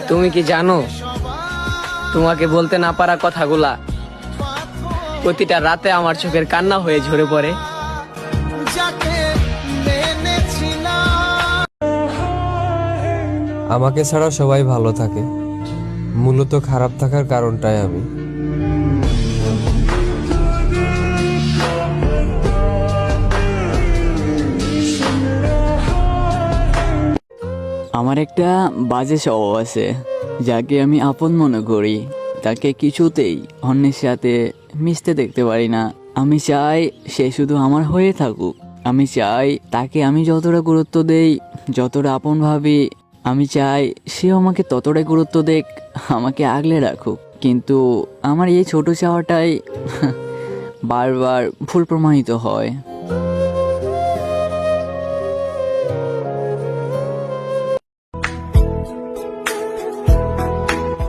তুমি কি জানো, তোমাকে বলতে না পারা কথাগুলা প্রতিটা রাতে আমার চোখের কান্না হয়ে ঝরে পড়ে। আমাকে ছাড়া সবাই ভালো থাকে, মূলত খারাপ থাকার কারণটাই আমি। আমার একটা বাজে স্বভাব আছে, যাকে আমি আপন মনে করি তাকে কিছুতেই অন্যের সাথে মিশতে দেখতে পারি না। আমি চাই সে শুধু আমার হয়ে থাকুক। আমি চাই তাকে আমি যতটা গুরুত্ব দেই, যতটা আপন ভাবি, আমি চাই সেও আমাকে ততটাই গুরুত্ব দেখ, আমাকে আগলে রাখুক। কিন্তু আমার এই ছোট চাওয়াটাই বারবার ভুল প্রমাণিত হয়।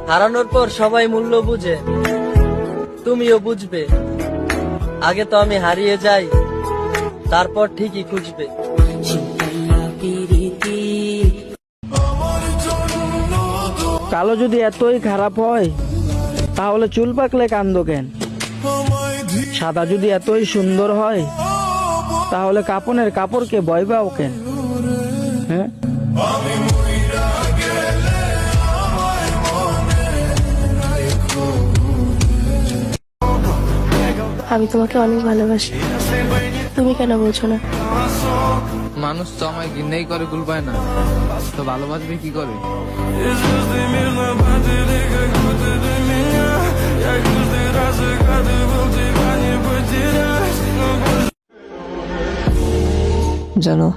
হারানোর পর সবাই মূল্য বুঝে, তুমিও বুঝবে। আগে তো আমি হারিয়ে যাই, তারপর ঠিকই খুঁজবে। কালো যদি এতই খারাপ হয় তাহলে চুল পাকলে কান্দো কেন? সাদা যদি এতই সুন্দর হয় তাহলে কাপনের কাপড়কে ভয় পাও কেন? হ্যাঁ, আমি তোমাকে অনেক ভালোবাসি, তুমি কেন বলছো না? মানুষ তো আমায় ঘৃণাই করে, ভুল পায় না তো ভালোবাসবে কি করে? জানো,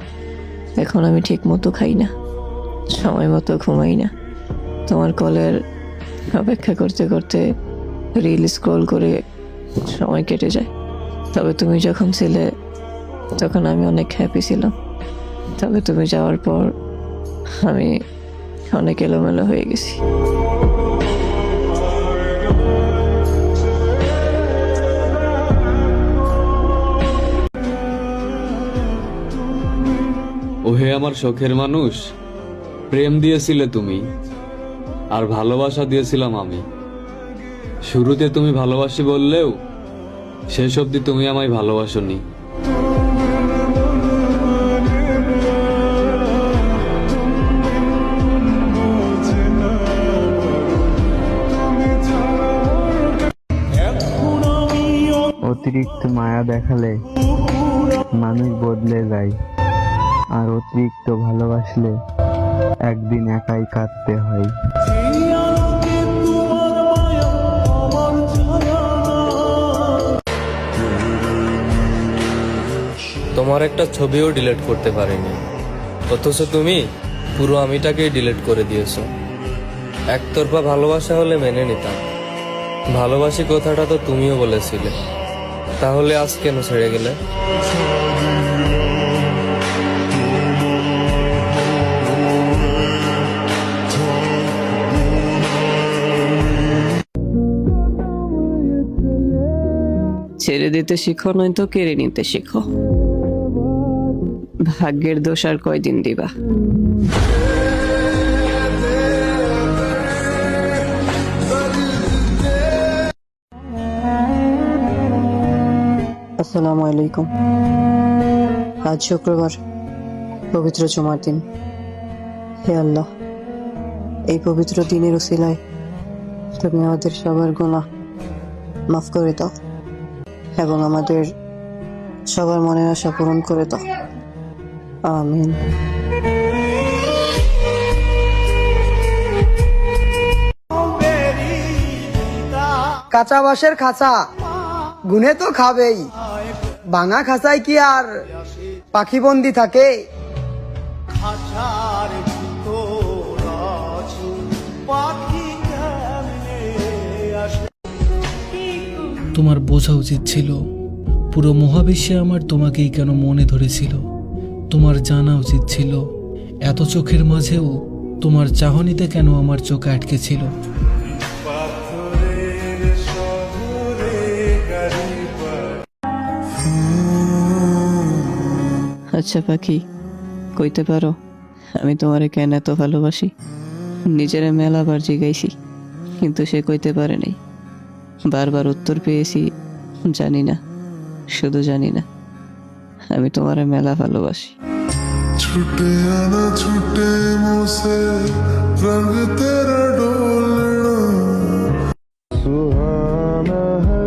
এখন আমি ঠিক মতো খাই না, সময় মতো ঘুমাই না। তোমার কলের অপেক্ষা করতে করতে রিল স্ক্রল করে সময় কেটে যায়। তবে তুমি যখন ছিলে তখন আমি অনেক হ্যাপি ছিলাম। তবে তুমি যাওয়ার পর আমি অনেক এলোমেলো হয়ে গেছি। ওহে আমার শখের মানুষ, প্রেম দিয়েছিলে তুমি আর ভালোবাসা দিয়েছিলাম আমি। শুরুতে তুমি ভালোবাসি বললেও শেষ অবধি তুমি আমায় ভালোবাসোনি। অতিরিক্ত মায়া দেখালে মানুষ বদলে যায়, আর অতিরিক্ত ভালোবাসলে একদিন একাই কাঁদতে হয়। তোমার একটা ছবিও ডিলিট করতে পারিনি, অথচ তুমি পুরো আমিটাকেই ডিলিট করে দিয়েছো। একতরফা ভালোবাসা হলে মেনে নিতাম, ভালোবাসি কথাটা তো তুমিও বলেছিলে, তাহলে আজ কেন ছেড়ে গেলে? ছেড়ে দিতে শিখো, নয়তো কেড়ে নিতে শিখো। ভাগ্যের দোষ আর কয়দিন দিবা? আসসালামু আলাইকুম। আজ শুক্রবার, পবিত্র জুমার দিন। হে আল্লাহ, এই পবিত্র দিনের উসিলায় তুমি আমাদের সবার গুনাহ মাফ করে দাও এবং আমাদের সবার মনের আশা পূরণ করে দাও। আমিন। কাঁচা বাঁশের খাঁচা গুনে তো খাবেই, ভাঙা খাঁচায় কি আর পাখি বন্দি থাকে? তোমার বোঝা উচিত ছিল পুরো মহাবিশ্বে আমার তোমাকেই কেন মনে ধরেছিল। তোমার জানা উচিত ছিল এত চোখের মাঝেও তোমার চাহনিতে কেন আমার চোখ আটকে ছিল। আচ্ছা পাখি, কইতে পারো আমি তোমারে কেন এত ভালোবাসি? নিজেরা মেলাবার জিগাইছি, কিন্তু সে কইতে পারে নাই। বারবার উত্তর পেয়েছি, জানি না, শুধু জানি না। আমি তোমারে মেলা ভালোবাসি। छुटे आना छुटे मुझसे रंग तेरा डोलना सुहाना है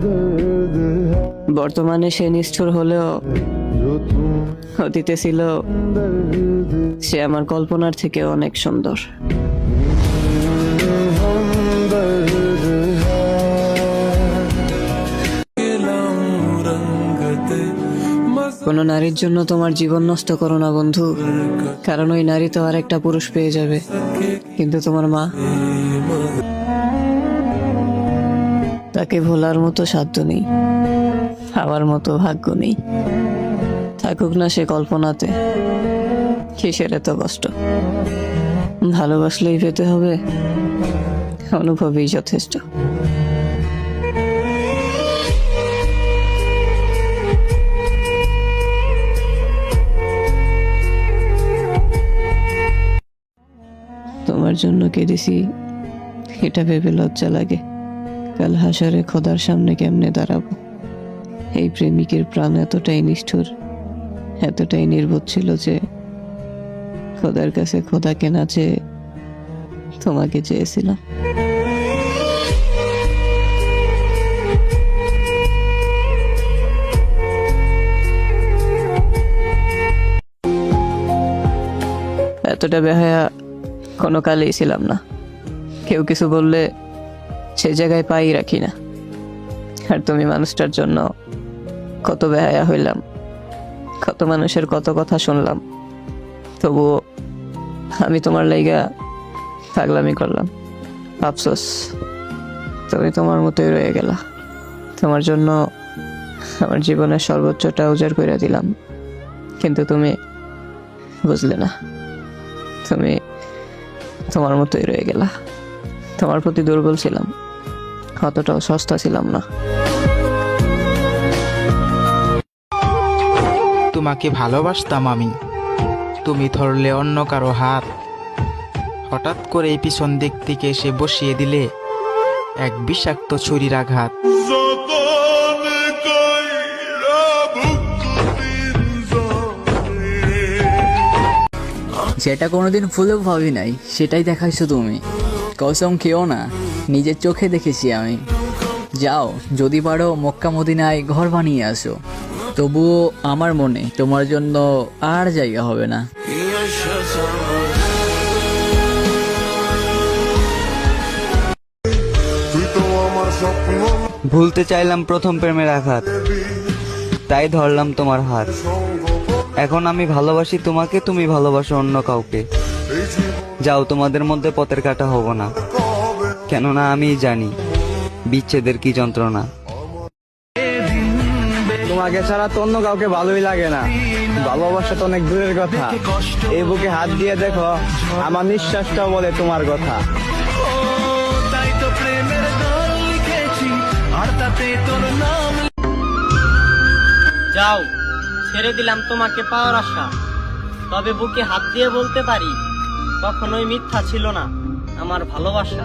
दर्द है বর্তমানে সে নিষ্ঠুর হলেও जो तुम অতীতে ছিল সে আমার কল্পনার থেকে অনেক সুন্দর। কোনো নারীর জন্য তোমার জীবন নষ্ট করো না বন্ধু, কারণ ওই নারী তো আর একটা পুরুষ পেয়ে যাবে, কিন্তু তোমার মা, তাকে ভোলার মতো সাধ্য নেই, খাওয়ার মতো ভাগ্য নেই। থাকুক না সে কল্পনাতে, কিসের এত কষ্ট? ভালোবাসলেই পেতে হবে, অনুভবই যথেষ্ট। তোমার জন্য কেঁদেছি, এটা ভেবে লজ্জা লাগে। কাল হাসরে খোদার সামনে কেমনে দাঁড়াবো? এই প্রেমিকের প্রাণ এতটাই নিষ্ঠুর, এতটাই নির্বোধ ছিল যে খোদার কাছে খোদাকে না চেয়ে তোমাকে চেয়েছিলাম। এতটা বেহায়া কোনো কালেই ছিলাম না। কেউ কিছু বললে সে জায়গায় পাই রাখি না। আর তুমি মানুষটার জন্য কত বেহায়া হইলাম, কত মানুষের কত কথা শুনলাম, তবুও আমি তোমার লাইগা পাগলামি করলাম। আফসোস, তুমি তোমার মতোই রয়ে গেলা। তোমার জন্য আমার জীবনের সর্বোচ্চটা উজাড় করে দিলাম, কিন্তু তুমি বুঝলে না। তুমি তোমার মতোই রয়ে গেলা। তোমার প্রতি দুর্বল ছিলাম, অতটাও সস্তা ছিলাম না। তোমাকে ভালোবাসতাম আমি, তুমি ধরলে অন্য কারো হাত। হঠাৎ করে এই পিছন দিক থেকে এসে বসিয়ে দিলে এক বিষাক্ত ছুরির আঘাত। যেটা কোনোদিন ভুলেও ভাবি নাই সেটাই দেখাইছো তুমি। কসম খেও না, নিজের চোখে দেখেছি আমি। যাও, যদি পারো মক্কা মদিনায় ঘর বানিয়ে আসো, তবুও আমার মনে তোমার জন্য আর জায়গা হবে না। ভুলতে চাইলাম প্রথম প্রেমের আঘাত, তাই ধরলাম তোমার হাত। এখন আমি ভালোবাসি তোমাকে, তুমি ভালোবাসো অন্য কাউকে। যাও, তোমাদের মধ্যে পথের কাটা হব না, কেননা আমি জানি বিচ্ছেদের কি যন্ত্রণা। তোমাকে ছাড়া তো অন্য কাউকে ভালোই লাগে না। ভালোবাসা তো অনেক দূরের কথা। এই বুকে হাত দিয়ে দেখো, আমার নিঃশ্বাসটাও বলে তোমার কথা। যাও, ছেড়ে দিলাম তোমাকে পাওয়ার আশা। তবে বুকে হাত দিয়ে বলতে পারি, কখনোই মিথ্যা ছিল না আমার ভালোবাসা।